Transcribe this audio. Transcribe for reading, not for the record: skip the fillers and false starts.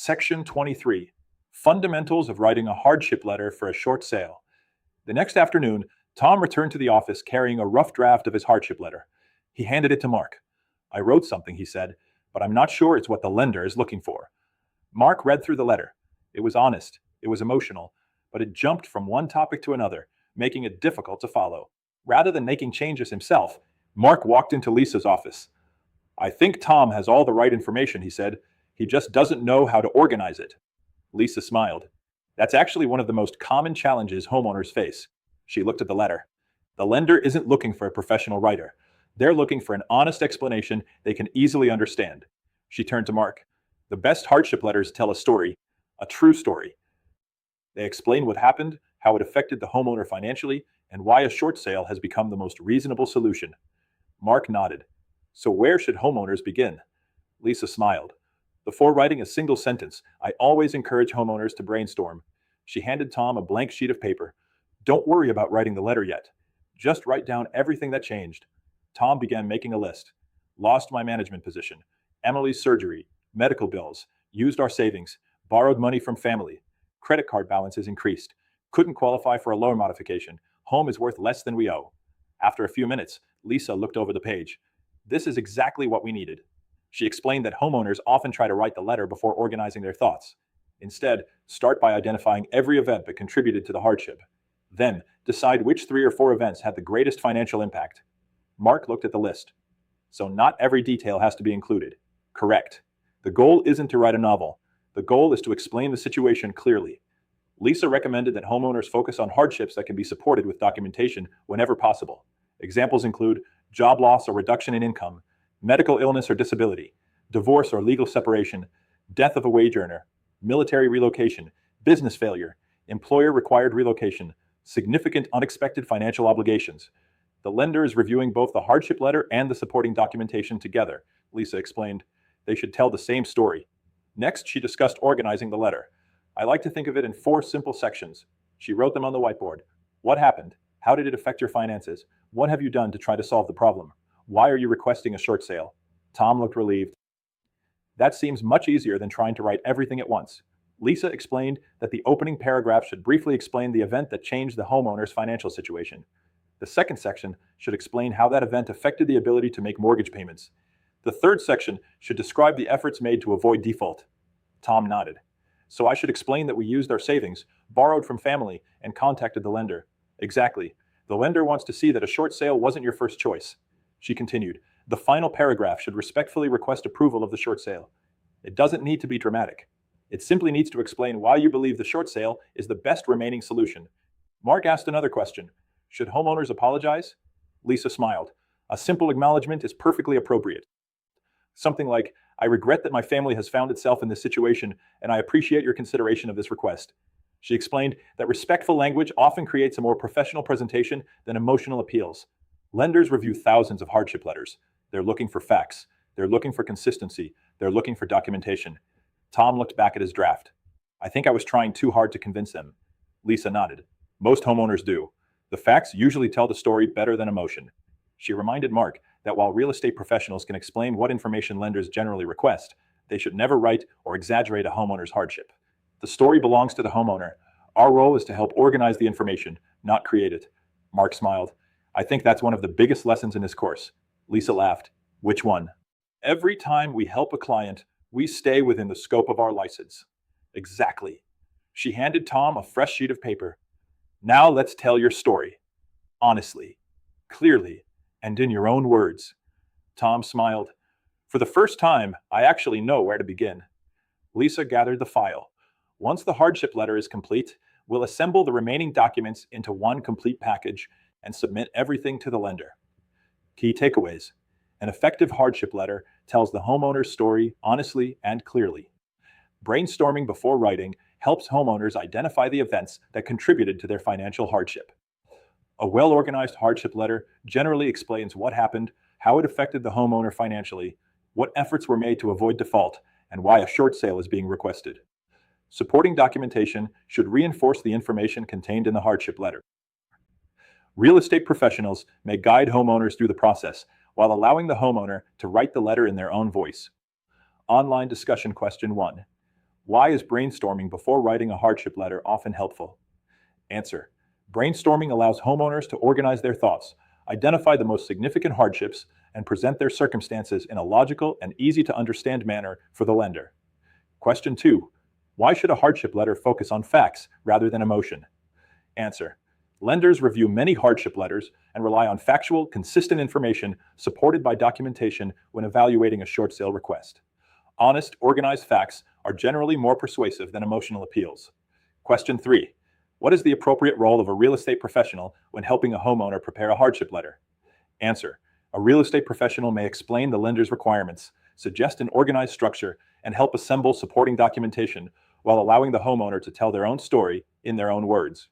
Section 23. Fundamentals of writing a hardship letter for a short sale. The next afternoon, Tom returned to the office carrying a rough draft of his hardship letter. He handed it to Mark. "I wrote something," he said, "but I'm not sure it's what the lender is looking for." Mark read through the letter. It was honest, it was emotional, but it jumped from one topic to another, making it difficult to follow. Rather than making changes himself, Mark walked into Lisa's office. "I think Tom has all the right information," he said. "He just doesn't know how to organize it." Lisa smiled. "That's actually one of the most common challenges homeowners face." She looked at the letter. "The lender isn't looking for a professional writer. They're looking for an honest explanation they can easily understand." She turned to Mark. "The best hardship letters tell a story, a true story. They explain what happened, how it affected the homeowner financially, and why a short sale has become the most reasonable solution." Mark nodded. "So where should homeowners begin?" Lisa smiled. "Before writing a single sentence, I always encourage homeowners to brainstorm." She handed Tom a blank sheet of paper. "Don't worry about writing the letter yet. Just write down everything that changed." Tom began making a list. "Lost my management position. Emily's surgery. Medical bills. Used our savings. Borrowed money from family. Credit card balances increased. Couldn't qualify for a loan modification. Home is worth less than we owe." After a few minutes, Lisa looked over the page. "This is exactly what we needed." She explained that homeowners often try to write the letter before organizing their thoughts. Instead, start by identifying every event that contributed to the hardship. Then, decide which 3 or 4 events had the greatest financial impact. Mark looked at the list. "So not every detail has to be included." "Correct. The goal isn't to write a novel. The goal is to explain the situation clearly." Lisa recommended that homeowners focus on hardships that can be supported with documentation whenever possible. Examples include job loss or reduction in income, medical illness or disability, divorce or legal separation, death of a wage earner, military relocation, business failure, employer-required relocation, significant unexpected financial obligations. The lender is reviewing both the hardship letter and the supporting documentation together, Lisa explained. They should tell the same story. Next, she discussed organizing the letter. "I like to think of it in 4 simple sections." She wrote them on the whiteboard. "What happened? How did it affect your finances? What have you done to try to solve the problem? Why are you requesting a short sale?" Tom looked relieved. "That seems much easier than trying to write everything at once." Lisa explained that the opening paragraph should briefly explain the event that changed the homeowner's financial situation. The second section should explain how that event affected the ability to make mortgage payments. The third section should describe the efforts made to avoid default. Tom nodded. "So I should explain that we used our savings, borrowed from family, and contacted the lender." "Exactly. The lender wants to see that a short sale wasn't your first choice." She continued. "The final paragraph should respectfully request approval of the short sale. It doesn't need to be dramatic. It simply needs to explain why you believe the short sale is the best remaining solution." Mark asked another question. "Should homeowners apologize?" Lisa smiled. "A simple acknowledgement is perfectly appropriate. Something like, 'I regret that my family has found itself in this situation, and I appreciate your consideration of this request.'" She explained that respectful language often creates a more professional presentation than emotional appeals. Lenders review thousands of hardship letters. They're looking for facts. They're looking for consistency. They're looking for documentation. Tom looked back at his draft. "I think I was trying too hard to convince them." Lisa nodded. "Most homeowners do. The facts usually tell the story better than emotion." She reminded Mark that while real estate professionals can explain what information lenders generally request, they should never write or exaggerate a homeowner's hardship. The story belongs to the homeowner. Our role is to help organize the information, not create it. Mark smiled. "I think that's one of the biggest lessons in this course." Lisa laughed. "Which one?" "Every time we help a client, we stay within the scope of our license." "Exactly." She handed Tom a fresh sheet of paper. "Now let's tell your story. Honestly, clearly, and in your own words." Tom smiled. "For the first time, I actually know where to begin." Lisa gathered the file. "Once the hardship letter is complete, we'll assemble the remaining documents into one complete package and submit everything to the lender." Key takeaways. An effective hardship letter tells the homeowner's story honestly and clearly. Brainstorming before writing helps homeowners identify the events that contributed to their financial hardship. A well-organized hardship letter generally explains what happened, how it affected the homeowner financially, what efforts were made to avoid default, and why a short sale is being requested. Supporting documentation should reinforce the information contained in the hardship letter. Real estate professionals may guide homeowners through the process while allowing the homeowner to write the letter in their own voice. Online discussion question 1. Why is brainstorming before writing a hardship letter often helpful? Answer. Brainstorming allows homeowners to organize their thoughts, identify the most significant hardships, and present their circumstances in a logical and easy to understand manner for the lender. Question 2. Why should a hardship letter focus on facts rather than emotion? Answer. Lenders review many hardship letters and rely on factual, consistent information supported by documentation when evaluating a short sale request. Honest, organized facts are generally more persuasive than emotional appeals. Question 3. What is the appropriate role of a real estate professional when helping a homeowner prepare a hardship letter? Answer. A real estate professional may explain the lender's requirements, suggest an organized structure, and help assemble supporting documentation while allowing the homeowner to tell their own story in their own words.